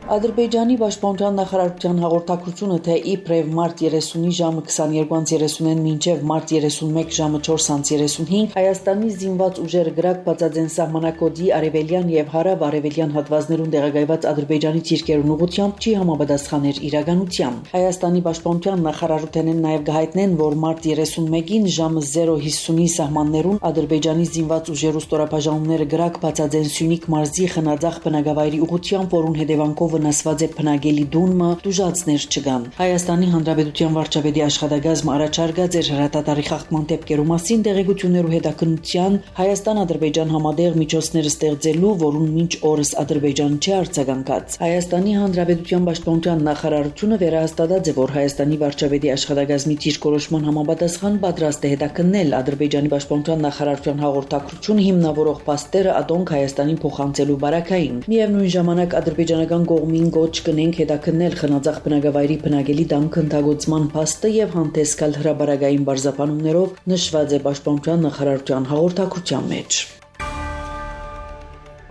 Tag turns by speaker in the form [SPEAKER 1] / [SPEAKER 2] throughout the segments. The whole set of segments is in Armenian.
[SPEAKER 1] Ադրբեջանի պաշտպանության նախարարության հաղորդակցությունը, թե իբրև մարտ 30-ի ժամը 22:30-ին մինչև մարտ 31 ժամը 4:35 Հայաստանի զինված ուժերը գրակ բացաձեն սահմանակոդի արևելյան եւ հարավ-արևելյան հատվածներում տեղակայված ադրբեջանի թիրքերուն ուղղությամբ չի համապատասխաներ իրականության։ Հայաստանի պաշտպանության նախարարութենեն նաեւ գահիտնեն, որ մարտ 31-ին ժամը 0:50-ի սահմաններուն ադրբեջանի զինված ուժերու ստորաբաժանումները գրակ բացաձեն Սյունիք մարզի Խնաձախ բնակավայրի ուղղությամբ, որուն հետևանքով վնասված է բնակելի դունմը, դուժացներ չկան։ Հայաստանի Հանրապետության վարչապետի աշխատակազմը առաջարկած էր հրատատարի խախտման դեպքերու մասին տեղեկություններու հետաքննության Հայաստան-Ադրբեջան համատեղ միջոցներ ստեղծելու, որուն մինչ օրս Ադրբեջան չի արձագանքած։ Հայաստանի Հանրապետության պաշտպանության նախարարությունը վերահաստատած է, որ Հայաստանի վարչապետի աշխատակազմի դիրքորոշման համապատասխան պատրաստ է հետաքննել Ադրբեջանի պաշտպանության նախարարության հաղորդակցությունը հիմնավորող փաստերը ադոնք Հայաստանին փոխանցելու բարակային։ Միևնույն ժամանակ ադրբեջանական կողմին գոչ կնենք հետաքննել Խնաձախ բնակավայրի բնակելի տան քննադատության փաստը եւ հանդես գալ հրաբարակային բարձրապանումներով նշված է պաշտպանության նախարարության հաղորդակցության մեջ։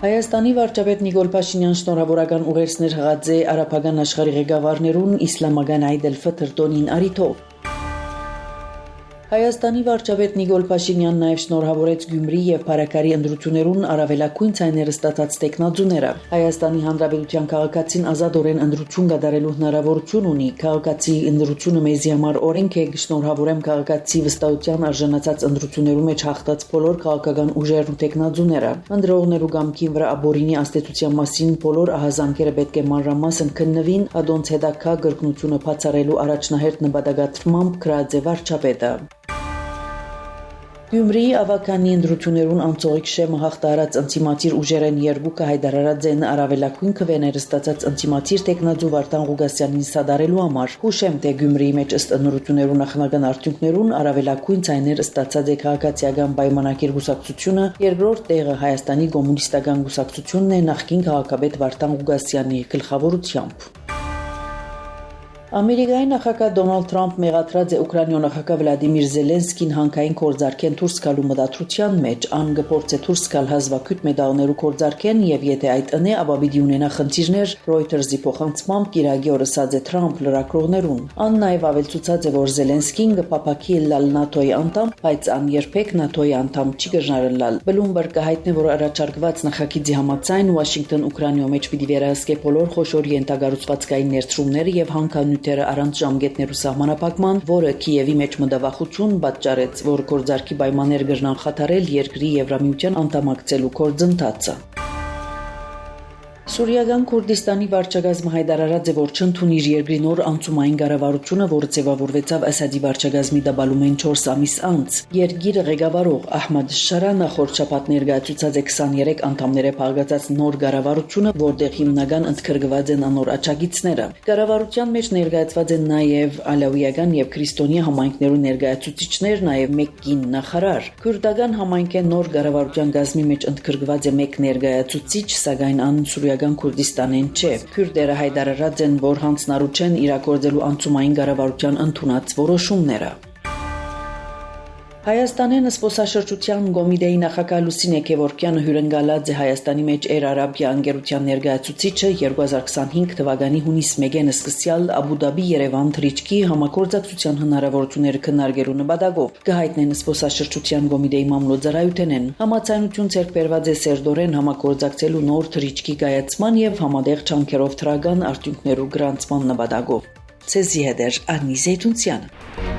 [SPEAKER 1] Հայաստանի վարչապետ Նիկոլ Փաշինյան շնորհավորական ուղերձներ հղած է արաբական աշխարհի ղեկավարներուն իսլամական Այդ էլ-Ֆթր տոնին առիթով։ Հայաստանի վարչապետ Նիկոլ Փաշինյանն նաև շնորհավորեց Գյումրի եւ Փարաքարի ընտրություններուն առավելագույն ցայները ստացած տեխնազուները։ Հայաստանի Հանրապետության քաղաքացին ազատորեն ընտրություն կատարելու հնարավորություն ունի։ Քաղաքացի ընտրությունը մեզի համար օրենք է, շնորհավորեմ քաղաքացի վստահության արժանացած ընտրություններու մեջ հաղթած բոլոր քաղաքական ուժերն ու տեխնազուները։ Ընտրողներու գամքին վրա աբորինի աստեցության մասին բոլոր ահազանգերը պետք է մանրամասն քննվին, ադոնց հետաքա գրկնությունը բացառելու առաջնահերթ նպատակադրմամբ գրած է վարչապետը։ Գյումրիի ավականի ընտրություններուն անցողիկ շեմը հաղթահարած ընցիմատիր ուժերեն երկուքը հայտարարած են առավելագույն քվեներ ստացած ընցիմատիր տեխնազու Վարդան Ղուգասյանին սադարելու համար։ Հուշեմ, թե Գյումրիի մեջ ըստ ընտրություններու նախնական արդյունքներուն առավելագույն ցայներ ստացած է քաղաքացիական պայմանագիր կուսակցությունը, երկրորդ տեղը Հայաստանի կոմունիստական կուսակցությունն է նախկին քաղաքապետ Վարդան Ղուգասյանի գլխավորությամբ։ Ամերիկայի նախագահ Դոնալդ Թրամփ մեղադրած է Ուկրաինայ նախագահ Վլադիմիր Զելենսկին հանքային կորձարկեն դուրս գալու մտադրության մեջ, ան գործ է դուրս գալ հազվագյուտ մեդալներու կորձարկեն եւ եթե այդ ընե, ապա պիտի ունենա խնդիրներ Reuters-ի փոխանցմամբ կիրագի օրսած է Թրամփ լրագրողներուն։ Ան նաեւ ավելցուցած է, որ Զելենսկին կփապակի լալ ՆԱՏՕ-ի անդամ, բայց ան երբեք ՆԱՏՕ-ի անդամ չի կժարելալ։ Բլումբերգը հայտնի, որ առաջարկված նախագիծի համաձայն Վաշինգտոն Ուկրաինայ մեջ պիտի վերահսկե բոլոր խոշոր ենթակառուցվածքային ներդրումները եւ հանքանյութերը առանց ժամկետներու սահմանափակման, որը Կիևի մեջ մտավախություն պատճառեց, որ գործարքի պայմաններ կրնան խաթարել երկրի Եվրամիության անդամակցելու գործընթացը։ Սուրիական Քուրդիստանի վարչակազմը հայտարարած է, որ չընդունի իր երկրի նոր անցումային կառավարությունը, որը ձևավորվեցավ Ասադի վարչակազմի դաբալումեն 4 ամիս անց։ Երկիրը ղեկավարող Ահմադ Շարա նախորդ շաբաթ ներկայացուցած է 23 անդամները փաղկացած նոր կառավարությունը, որտեղ հիմնական ընդգրկված են անոր աջակիցները։ Կառավարության մեջ ներկայացված են նաև ալավիական եւ քրիստոնյա համայնքներու ներկայացուցիչներ, նաև մեկ կին նախարար։ Քուրդական համայնքի նոր կառավարության գազմի մեջ ընդգրկված է մեկ ներկայացուցիչ, սակայն ան Սուրիական Քուրդիստանեն չէ։ Քուրդերը հայտարարած են, որ հանձնարարու չեն իրագործելու անցումային կառավարության ընդունած որոշումները։ Հայաստանեն զբոսաշրջության կոմիտեի նախագահ Լուսինե Գևորգյանը հյուրընկալած է Հայաստանի մեջ Air Arabia ընկերության ներկայացուցիչը 2025 թվականի հունիս 1-ին սկսյալ Աբու Դաբի Երևան թռիչքի համագործակցության հնարավորությունները քննարկելու նպատակով կհայտնեն զբոսաշրջության կոմիտեի մամլոյցարայութենեն համաձայնություն ձեռք բերված է սերտորեն համագործակցելու նոր թռիչքի կայացման եւ համատեղ ջանքերով թրական արդյունքներու գրանցման նպատակով։ Ցեզի հետ Անի Զեյթունցյանը։